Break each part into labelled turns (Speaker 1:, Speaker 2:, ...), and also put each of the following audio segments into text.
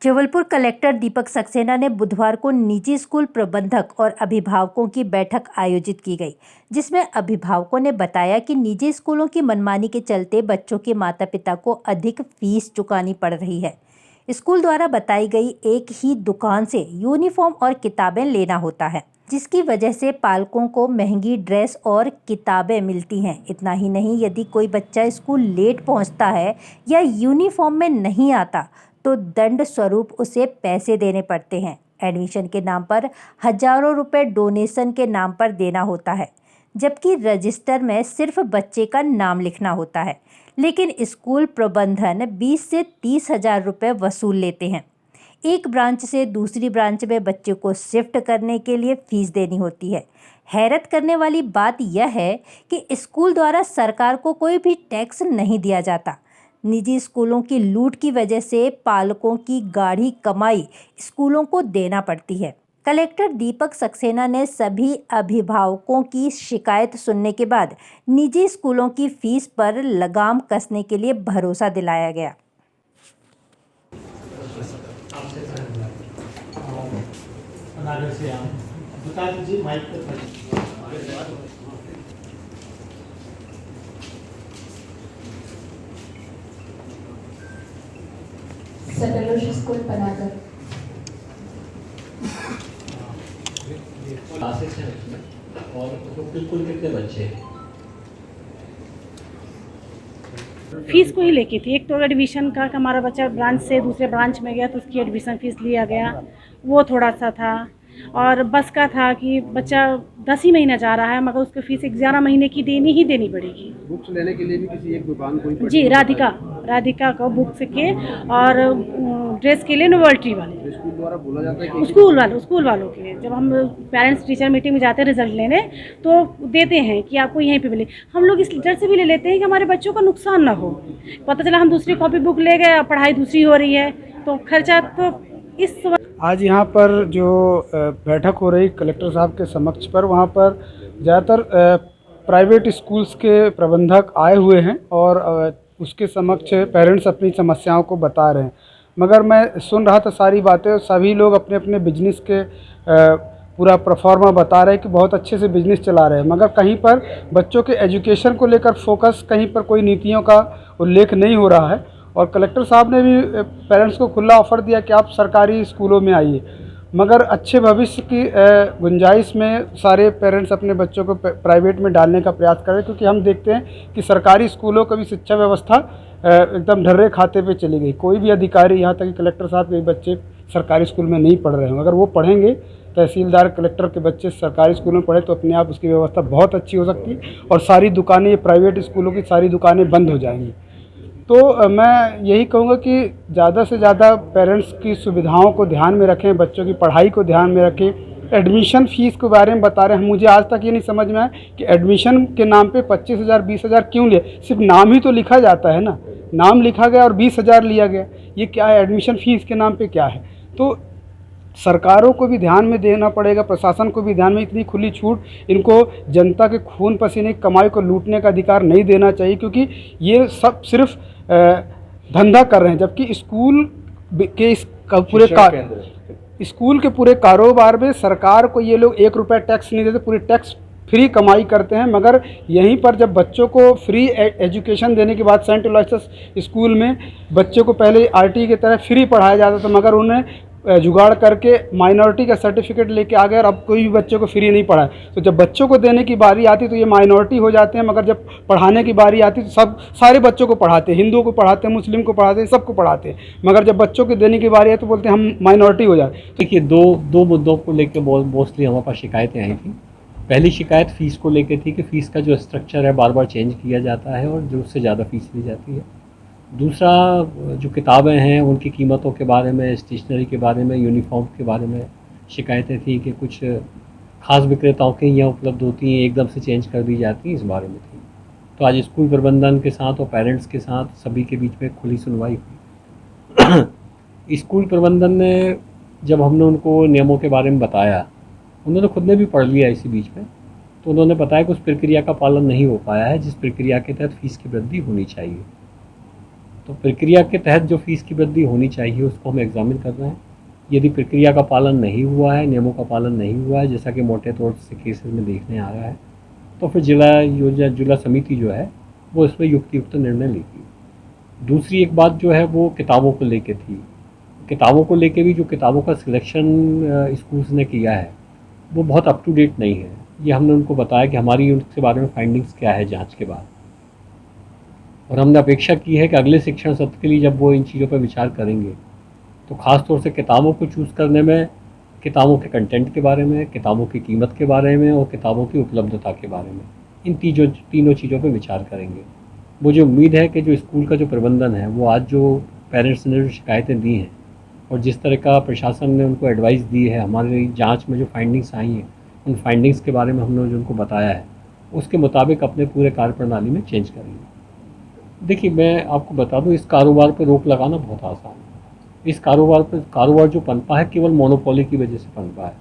Speaker 1: Jabalpur collector Deepak Saxena ने बुधवार को निजी स्कूल प्रबंधक और अभिभावकों की बैठक आयोजित की गई, जिसमें अभिभावकों ने बताया कि निजी स्कूलों की मनमानी के चलते बच्चों के माता पिता को अधिक फीस चुकानी पड़ रही है। स्कूल द्वारा बताई गई एक ही दुकान से यूनिफॉर्म और किताबें लेना होता है, जिसकी वजह से पालकों को महंगी ड्रेस और किताबें मिलती हैं। इतना ही नहीं, यदि कोई बच्चा स्कूल लेट पहुंचता है या यूनिफॉर्म में नहीं आता तो दंड स्वरूप उसे पैसे देने पड़ते हैं। एडमिशन के नाम पर हजारों रुपए डोनेशन के नाम पर देना होता है, जबकि रजिस्टर में सिर्फ बच्चे का नाम लिखना होता है। लेकिन स्कूल प्रबंधन 20 से 30 हजार रुपये वसूल लेते हैं। एक ब्रांच से दूसरी ब्रांच में बच्चे को शिफ्ट करने के लिए फीस देनी होती है। हैरत करने वाली बात यह है कि स्कूल द्वारा सरकार को कोई भी टैक्स नहीं दिया जाता। निजी स्कूलों की लूट की वजह से पालकों की गाढ़ी कमाई स्कूलों को देना पड़ती है। कलेक्टर दीपक सक्सेना ने सभी अभिभावकों की शिकायत सुनने के बाद निजी स्कूलों की फीस पर लगाम कसने के लिए भरोसा दिलाया गया।
Speaker 2: Central school Panagar.
Speaker 3: क्लासेस हैं उसमें और कुल कितने बच्चे हैं?
Speaker 4: फीस को ही लेके थी। एक तो एडमिशन का हमारा बच्चा ब्रांच से दूसरे ब्रांच में गया तो उसकी एडमिशन फीस लिया गया, वो थोड़ा सा था। और बस का था कि बच्चा 10 ही महीना जा रहा है मगर उसको फीस 11 महीने की देनी पड़ेगी।
Speaker 5: बुक्स लेने के लिए भी किसी एक दुकान कोई
Speaker 4: जी, राधिका को बुक्स के और ड्रेस के लिए नोवेल्टी वाले
Speaker 5: स्कूल द्वारा बोला जाता है कि
Speaker 4: स्कूल वालों के जब हम पेरेंट्स टीचर मीटिंग में जाते हैं रिजल्ट लेने तो देते हैं कि आपको यहीं पे मिले। हम लोग इस डर से भी ले लेते हैं कि हमारे बच्चों का नुकसान ना हो। पता चला हम दूसरी कॉपी बुक ले गए, पढ़ाई दूसरी हो रही है तो खर्चा तो इस।
Speaker 5: आज यहाँ पर जो बैठक हो रही कलेक्टर साहब के समक्ष पर, वहाँ पर ज़्यादातर प्राइवेट स्कूल्स के प्रबंधक आए हुए हैं और उसके समक्ष पेरेंट्स अपनी समस्याओं को बता रहे हैं। मगर मैं सुन रहा था सारी बातें, सभी लोग अपने अपने बिजनेस के पूरा परफॉर्मा बता रहे हैं कि बहुत अच्छे से बिजनेस चला रहे हैं, मगर कहीं पर बच्चों के एजुकेशन को लेकर फोकस, कहीं पर कोई नीतियों का उल्लेख नहीं हो रहा है। और कलेक्टर साहब ने भी पेरेंट्स को खुला ऑफ़र दिया कि आप सरकारी स्कूलों में आइए, मगर अच्छे भविष्य की गुंजाइश में सारे पेरेंट्स अपने बच्चों को प्राइवेट में डालने का प्रयास करें, क्योंकि हम देखते हैं कि सरकारी स्कूलों का भी शिक्षा व्यवस्था एकदम ढर्रे खाते पे चली गई। कोई भी अधिकारी, यहाँ तक कि कलेक्टर साहब के बच्चे सरकारी स्कूल में नहीं पढ़ रहे हैं। अगर वो पढ़ेंगे, तहसीलदार कलेक्टर के बच्चे सरकारी स्कूल में पढ़े, तो अपने आप उसकी व्यवस्था बहुत अच्छी हो सकती है और सारी दुकानें, ये प्राइवेट स्कूलों की सारी दुकानें बंद हो जाएंगी। तो मैं यही कहूँगा कि ज़्यादा से ज़्यादा पेरेंट्स की सुविधाओं को ध्यान में रखें, बच्चों की पढ़ाई को ध्यान में रखें। एडमिशन फ़ीस के बारे में बता रहे हैं, मुझे आज तक ये नहीं समझ में आया कि एडमिशन के नाम पे 25,000 20,000 क्यों लिए। सिर्फ नाम ही तो लिखा जाता है ना, नाम लिखा गया और 20,000 लिया गया। ये क्या है? एडमिशन फ़ीस के नाम पर क्या है? तो सरकारों को भी ध्यान में देना पड़ेगा, प्रशासन को भी ध्यान में। इतनी खुली छूट इनको जनता के खून पसीने की कमाई को लूटने का अधिकार नहीं देना चाहिए, क्योंकि ये सब सिर्फ धंधा कर रहे हैं। जबकि स्कूल के स्कूल के पूरे कारोबार में सरकार को ये लोग 1 रुपया टैक्स नहीं देते, पूरी टैक्स फ्री कमाई करते हैं। मगर यहीं पर जब बच्चों को फ्री एजुकेशन देने के बाद सेंट अलोयसियस स्कूल में बच्चों को पहले आरटी की तरह फ्री पढ़ाया जाता था, मगर उन्हें जुगाड़ करके माइनॉरिटी का सर्टिफिकेट लेके आ गए और अब कोई भी बच्चों को फ्री नहीं पढ़ाए। तो जब बच्चों को देने की बारी आती तो ये माइनॉरिटी हो जाते हैं, मगर जब पढ़ाने की बारी आती तो सारे बच्चों को पढ़ाते हैं, हिंदुओं को पढ़ाते हैं, मुस्लिम को पढ़ाते हैं, सबको पढ़ाते हैं। मगर जब बच्चों को देने की बारी आती तो बोलते हैं हम माइनॉरिटी हो जाते।
Speaker 3: देखिए, दो मुद्दों को लेकर मोस्टली हमारे पास शिकायतें आई थी। पहली शिकायत फ़ीस को लेकर थी कि फ़ीस का जो स्ट्रक्चर है बार बार चेंज किया जाता है और जो उससे ज़्यादा फ़ीस ली जाती है। दूसरा, जो किताबें हैं उनकी कीमतों के बारे में, स्टेशनरी के बारे में, यूनिफॉर्म के बारे में शिकायतें थी कि कुछ ख़ास विक्रेताओं के यहाँ उपलब्ध होती हैं, एकदम से चेंज कर दी जाती हैं, इस बारे में थी। तो आज स्कूल प्रबंधन के साथ और पेरेंट्स के साथ सभी के बीच में खुली सुनवाई हुई। स्कूल प्रबंधन ने, जब हमने उनको नियमों के बारे में बताया, उन्होंने खुद ने भी पढ़ लिया इसी बीच में, तो उन्होंने बताया कि उस प्रक्रिया का पालन नहीं हो पाया है जिस प्रक्रिया के तहत फ़ीस की वृद्धि होनी चाहिए। तो प्रक्रिया के तहत जो फीस की वृद्धि होनी चाहिए उसको हम एग्जामिन कर रहे हैं। यदि प्रक्रिया का पालन नहीं हुआ है, नियमों का पालन नहीं हुआ है, जैसा कि मोटे तौर से केसेस में देखने आ रहा है, तो फिर जिला समिति जो है वो इसमें युक्त निर्णय लेगी। दूसरी एक बात जो है वो किताबों को लेके थी। किताबों को लेके भी जो किताबों का सिलेक्शन स्कूल्स ने किया है वो बहुत अप टू डेट नहीं है। ये हमने उनको बताया कि हमारी उनके बारे में फाइंडिंग्स क्या है जांच के बाद, और हमने अपेक्षा की है कि अगले शिक्षण सत्र के लिए जब वो इन चीज़ों पर विचार करेंगे तो ख़ास तौर से किताबों को चूज़ करने में, किताबों के कंटेंट के बारे में, किताबों की कीमत के बारे में और किताबों की उपलब्धता के बारे में, इन तीनों चीज़ों पर विचार करेंगे। मुझे उम्मीद है कि जो स्कूल का जो प्रबंधन है वो आज जो पेरेंट्स ने जो शिकायतें दी हैं और जिस तरह का प्रशासन ने उनको एडवाइस दी है, हमारी जांच में जो फाइंडिंग्स आई हैं उन फाइंडिंग्स के बारे में हमने जो उनको बताया है उसके मुताबिक अपने पूरे कार्यप्रणाली में चेंज करेंगे। देखिए, मैं आपको बता दूं, इस कारोबार पर रोक लगाना बहुत आसान है। इस कारोबार जो पनपा है केवल मोनोपोली की वजह से पनपा है।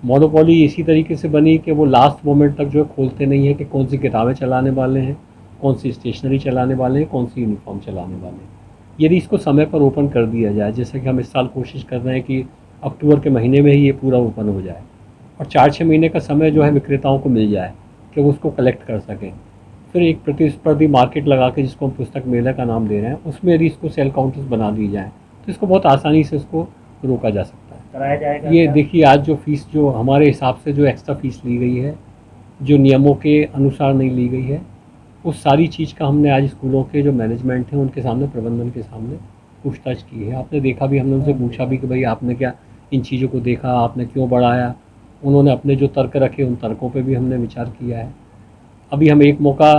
Speaker 3: मोनोपोली इसी तरीके से बनी कि वो लास्ट मोमेंट तक जो है खोलते नहीं है कि कौन सी किताबें चलाने वाले हैं, कौन सी स्टेशनरी चलाने वाले हैं, कौन सी यूनिफॉर्म चलाने वाले हैं। यदि इसको समय पर ओपन कर दिया जाए, जैसे कि हम इस साल कोशिश कर रहे हैं कि अक्टूबर के महीने में ही ये पूरा ओपन हो जाए और 4-6 महीने का समय जो है विक्रेताओं को मिल जाए कि वो उसको कलेक्ट कर सकें, फिर एक प्रतिस्पर्धी मार्केट लगा के जिसको हम पुस्तक मेला का नाम दे रहे हैं उसमें यदि इसको सेल काउंटर्स बना दी जाए तो इसको बहुत आसानी से इसको रोका जा सकता है।
Speaker 6: कराया जाएगा
Speaker 3: ये देखिए, आज जो फीस जो हमारे हिसाब से जो एक्स्ट्रा फीस ली गई है, जो नियमों के अनुसार नहीं ली गई है, उस सारी चीज़ का हमने आज स्कूलों के जो मैनेजमेंट हैं उनके सामने, प्रबंधन के सामने पूछताछ की है। आपने देखा भी, हमने उनसे पूछा भी कि भाई आपने क्या इन चीज़ों को देखा, आपने क्यों बढ़ाया। उन्होंने अपने जो तर्क रखे उन तर्कों पे भी हमने विचार किया है। अभी हम एक मौका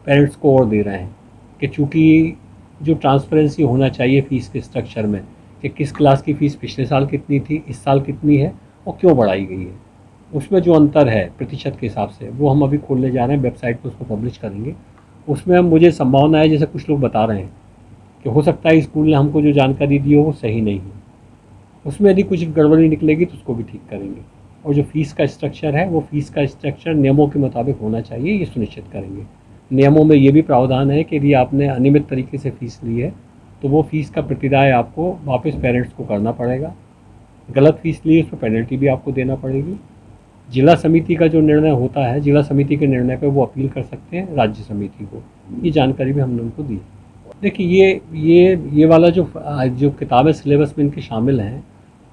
Speaker 3: पेरेंट्स को और दे रहे हैं कि चूँकि जो ट्रांसपेरेंसी होना चाहिए फ़ीस के स्ट्रक्चर में कि किस क्लास की फ़ीस पिछले साल कितनी थी, इस साल कितनी है और क्यों बढ़ाई गई है, उसमें जो अंतर है प्रतिशत के हिसाब से वो हम अभी खोलने जा रहे हैं, वेबसाइट पर उसको पब्लिश करेंगे। उसमें मुझे संभावना है, जैसे कुछ लोग बता रहे हैं कि हो सकता है स्कूल ने हमको जो जानकारी दी हो वो सही नहीं है, उसमें यदि कुछ गड़बड़ी निकलेगी तो उसको भी ठीक करेंगे। और जो फ़ीस का स्ट्रक्चर है वो फ़ीस का स्ट्रक्चर नियमों के मुताबिक होना चाहिए, ये सुनिश्चित करेंगे। नियमों में ये भी प्रावधान है कि यदि आपने अनियमित तरीके से फ़ीस ली है तो वो फ़ीस का प्रतिदाय आपको वापस पेरेंट्स को करना पड़ेगा। गलत फ़ीस ली उस पर पेनल्टी भी आपको देना पड़ेगी। जिला समिति का जो निर्णय होता है, जिला समिति के निर्णय पर वो अपील कर सकते हैं राज्य समिति को। ये जानकारी भी हमने उनको दी। देखिए, ये वाला जो किताबें सिलेबस में इनके शामिल हैं,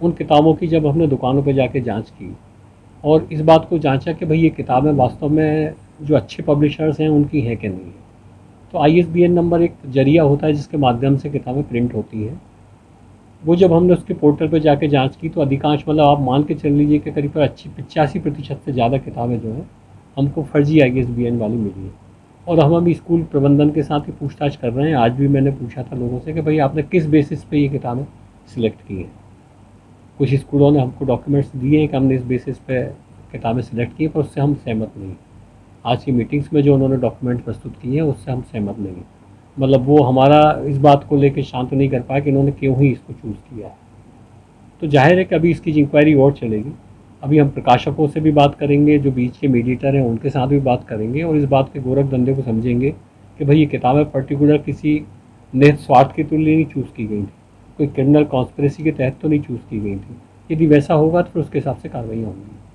Speaker 3: उन किताबों की जब हमने दुकानों पर जाके जांच की और इस बात को जांचा कि भाई ये किताबें वास्तव में जो अच्छे पब्लिशर्स हैं उनकी हैं कि नहीं है, तो ISBN नंबर एक जरिया होता है जिसके माध्यम से किताबें प्रिंट होती हैं। वो जब हमने उसके पोर्टल पर जाके जांच की तो अधिकांश, मतलब आप मान के चल लीजिए कि करीब 85% से ज़्यादा किताबें जो हैं हमको फर्जी ISBN वाली मिली हैं। और हम अभी स्कूल प्रबंधन के साथ ही पूछताछ कर रहे हैं। आज भी मैंने पूछा था लोगों से कि भाई आपने किस बेसिस पे ये किताबें सिलेक्ट की हैं। कुछ स्कूलों ने हमको डॉक्यूमेंट्स दिए हैं कि हमने इस बेसिस पे किताबें सिलेक्ट की हैं, पर उससे हम सहमत नहीं। आज की मीटिंग्स में जो उन्होंने डॉक्यूमेंट प्रस्तुत किए हैं उससे हम सहमत नहीं। मतलब वो हमारा इस बात को लेकर शांत नहीं कर पाया कि इन्होंने क्यों ही इसको चूज़ किया है। तो जाहिर है कि अभी इसकी इंक्वायरी और चलेगी। अभी हम प्रकाशकों से भी बात करेंगे, जो बीच के मीडिएटर हैं उनके साथ भी बात करेंगे और इस बात के गोरख धंधे को समझेंगे कि भाई ये किताबें पर्टिकुलर किसी निहित स्वार्थ के लिए नहीं चूज़ की गई थी, कोई क्रिमिनल कॉन्स्पिरेसी के तहत तो नहीं चूज़ की गई थी। यदि वैसा होगा तो फिर उसके हिसाब से कार्रवाई होंगी।